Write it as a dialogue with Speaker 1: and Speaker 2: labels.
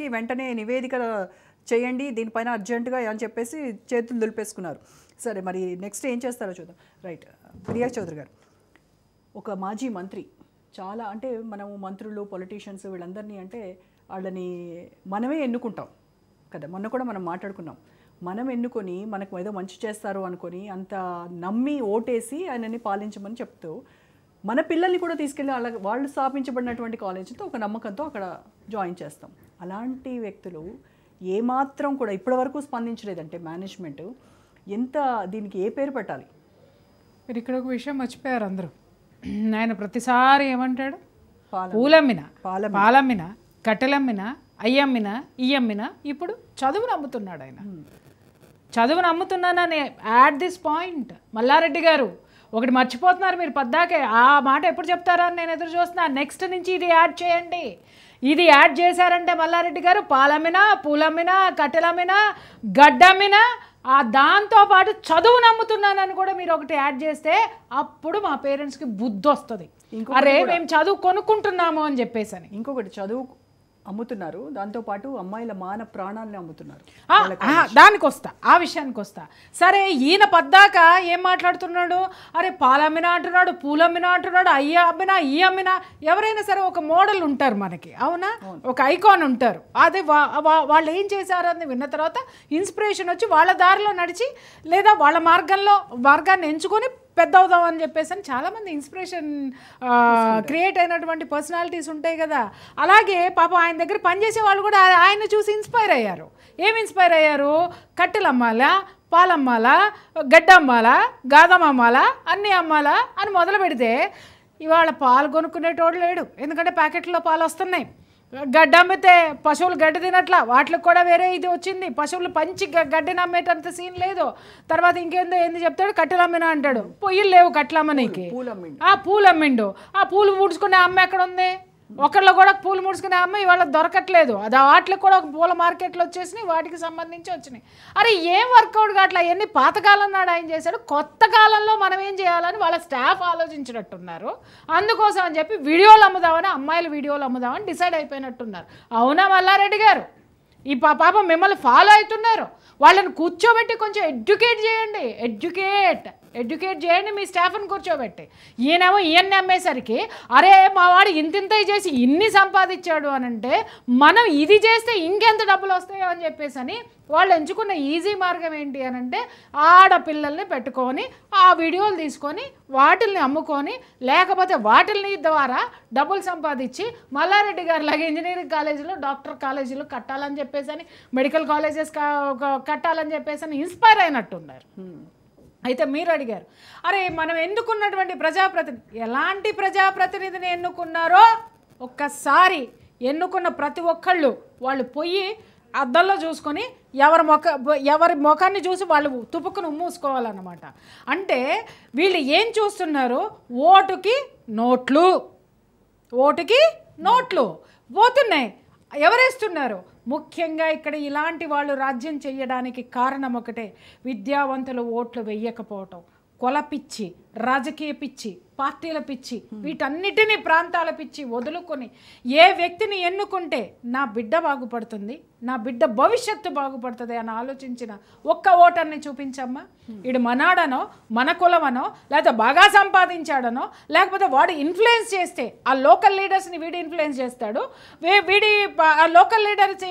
Speaker 1: వెంటనే నివేదిక చేయండి దీనిపైన అర్జెంటుగా అని చెప్పేసి చేతులు దులిపేసుకున్నారు. సరే మరి నెక్స్ట్ ఏం చేస్తారో చూద్దాం. రైట్, ప్రియా చౌదరి గారు ఒక మాజీ మంత్రి, చాలా అంటే మనము మంత్రులు పొలిటీషియన్స్ వీళ్ళందరినీ అంటే వాళ్ళని మనమే ఎన్నుకుంటాం కదా. మొన్న కూడా మనం మాట్లాడుకున్నాం, మనం ఎన్నుకొని మనకు ఏదో మంచి చేస్తారు అనుకొని అంత నమ్మి ఓటేసి ఆయనని పాలించమని చెప్తూ మన పిల్లల్ని కూడా తీసుకెళ్ళి వాళ్ళు స్థాపించబడినటువంటి కాలేజీతో ఒక నమ్మకంతో అక్కడ జాయిన్ చేస్తాం. అలాంటి వ్యక్తులు ఏమాత్రం కూడా ఇప్పటివరకు స్పందించలేదంటే మేనేజ్మెంట్ ఎంత దీనికి ఏ పేరు పెట్టాలి?
Speaker 2: మీరు ఇక్కడ ఒక విషయం మర్చిపోయారు అందరూ. ఆయన ప్రతిసారి ఏమంటాడు, పూలమ్మిన పాలమ్మిన కట్టెలమ్మిన అయ్యమ్మిన ఇయ్యమ్మిన ఇప్పుడు చదువును అమ్ముతున్నాడు. ఆయన చదువును అమ్ముతున్నానని యాట్ దిస్ పాయింట్ మల్లారెడ్డి గారు ఒకటి మర్చిపోతున్నారు మీరు. పద్దాకే ఆ మాట ఎప్పుడు చెప్తారా అని నేను ఎదురు చూస్తున్నా. నెక్స్ట్ నుంచి ఇది యాడ్ చేయండి. ఇది యాడ్ చేశారంటే మల్లారెడ్డి గారు పాలమ్మినా పూలమ్మినా కట్టెలమ్మినా గడ్డమ్మినా దాంతోపాటు చదువు నమ్ముతున్నానని కూడా మీరు ఒకటి యాడ్ చేస్తే అప్పుడు మా పేరెంట్స్కి బుద్ధి వస్తుంది. అరే మేము చదువు కొనుక్కుంటున్నాము అని చెప్పేసి.
Speaker 1: ఇంకొకటి చదువు అమ్ముతున్నారు, దాంతోపాటు అమ్మాయిల మాన ప్రాణాలని అమ్ముతున్నారు.
Speaker 2: దానికి వస్తా, ఆ విషయానికి వస్తా. సరే ఈయన పద్దాక ఏం మాట్లాడుతున్నాడు, అరే పాలమ్మినా అంటున్నాడు, పూలమ్మినా అంటున్నాడు, అయ్య అమ్మినా ఈ అమ్మినా. ఎవరైనా సరే ఒక మోడల్ ఉంటారు మనకి, అవునా, ఒక ఐకాన్ ఉంటారు. అదే వాళ్ళు ఏం చేశారని విన్న తర్వాత ఇన్స్పిరేషన్ వచ్చి వాళ్ళ దారిలో నడిచి లేదా వాళ్ళ మార్గాన్ని ఎంచుకొని పెద్ద అవుదాం అని చెప్పేసి అని చాలామంది ఇన్స్పిరేషన్ క్రియేట్ అయినటువంటి పర్సనాలిటీస్ ఉంటాయి కదా. అలాగే పాపం ఆయన దగ్గర పనిచేసే వాళ్ళు కూడా ఆయన చూసి ఇన్స్పైర్ అయ్యారు. ఏమి ఇన్స్పైర్ అయ్యారు? కట్టెలు అమ్మాలా, పాలమ్మాలా, గడ్డ అమ్మాలా, గాదం అమ్మాలా, అన్నీ అమ్మాలా అని మొదలు పెడితే ఇవాళ పాలు కొనుక్కునేటోడు లేడు. ఎందుకంటే ప్యాకెట్లో పాలు వస్తున్నాయి. గడ్డ అమ్మితే పశువులు గడ్డి తినట్లా, వాటికి కూడా వేరే ఇది వచ్చింది. పశువులు పంచి గడ్డిని అమ్మేటంత సీన్ లేదు. తర్వాత ఇంకేందో ఏంది చెప్తాడు, కట్టెలు అమ్మినా అంటాడు. పొయ్యిలు లేవు కట్టెలు అమ్మనీకి. పూలు అమ్మిండు. ఆ పూలు పూడ్చుకునే అమ్మ ఎక్కడ ఉంది? ఒకళ్ళు కూడా పూలు ముడుచుకునే అమ్మ ఇవాళ దొరకట్లేదు. అది వాటికి కూడా ఒక పూల మార్కెట్లు వచ్చేసినాయి, వాటికి సంబంధించి వచ్చినాయి. అరే ఏం వర్కౌట్ కావట్లా. ఎన్ని పాతకాలం నాడు ఆయన చేశాడు, కొత్త కాలంలో మనం ఏం చేయాలని వాళ్ళ స్టాఫ్ ఆలోచించినట్టున్నారు. అందుకోసం అని చెప్పి వీడియోలు అమ్ముదామని, అమ్మాయిల వీడియోలు అమ్ముదామని డిసైడ్ అయిపోయినట్టున్నారు. అవునా మల్లారెడ్డి గారు? ఈ పాపం మిమ్మల్ని ఫాలో అవుతున్నారు. వాళ్ళని కూర్చోబెట్టి కొంచెం ఎడ్యుకేట్ చేయండి. ఎడ్యుకేట్ చేయండి మీ స్టాఫ్ని కూర్చోబెట్టి. ఈయనేమో ఈయన్ని అమ్మేసరికి అరే మా వాడు ఇంతింత చేసి ఇన్ని సంపాదించాడు అని అంటే మనం ఇది చేస్తే ఇంకెంత డబ్బులు వస్తాయో అని చెప్పేసి అని వాళ్ళు ఎంచుకున్న ఈజీ మార్గం ఏంటి అని అంటే ఆడపిల్లల్ని పెట్టుకొని ఆ వీడియోలు తీసుకొని వాటిల్ని అమ్ముకొని లేకపోతే వాటిల్ని ద్వారా డబ్బులు సంపాదించి మల్లారెడ్డి గారి లాగా ఇంజనీరింగ్ కాలేజీలో డాక్టర్ కాలేజీలు కట్టాలని చెప్పేసి అని మెడికల్ కాలేజెస్ కట్టాలని చెప్పేసి అని ఇన్స్పైర్ అయినట్టున్నారు. అయితే మీరు అడిగారు, అరే మనం ఎన్నుకున్నటువంటి ప్రజాప్రతినిధి ఎలాంటి ప్రజాప్రతినిధిని ఎన్నుకున్నారో ఒక్కసారి ఎన్నుకున్న ప్రతి ఒక్కళ్ళు వాళ్ళు పోయి అద్దంలో చూసుకొని ఎవరి ముఖాన్ని చూసి వాళ్ళు తుపుకుని మూసుకోవాలన్నమాట. అంటే వీళ్ళు ఏం చూస్తున్నారు, ఓటుకి నోట్లు పోతున్నాయి. ఎవరేస్తున్నారు? ముఖ్యంగా ఇక్కడ ఇలాంటి వాళ్ళు రాజ్యం చేయడానికి కారణం ఒకటే, విద్యావంతులు ఓట్లు వెయ్యకపోవటం, కొల పిచ్చి, రాజకీయ పిచ్చి, పార్టీల పిచ్చి, వీటన్నిటినీ ప్రాంతాల పిచ్చి వదులుకొని ఏ వ్యక్తిని ఎన్నుకుంటే నా బిడ్డ బాగుపడుతుంది, నా బిడ్డ భవిష్యత్తు బాగుపడుతుంది అని ఆలోచించిన ఒక్క ఓటర్ని చూపించమ్మా. వీడు మనాడనో మన కులమనో లేకపోతే బాగా సంపాదించాడనో లేకపోతే వాడు ఇన్ఫ్లుయెన్స్ చేస్తే ఆ లోకల్ లీడర్స్ని వీడు ఇన్ఫ్లుయెన్స్ చేస్తాడు. వీడి లోకల్ లీడర్స్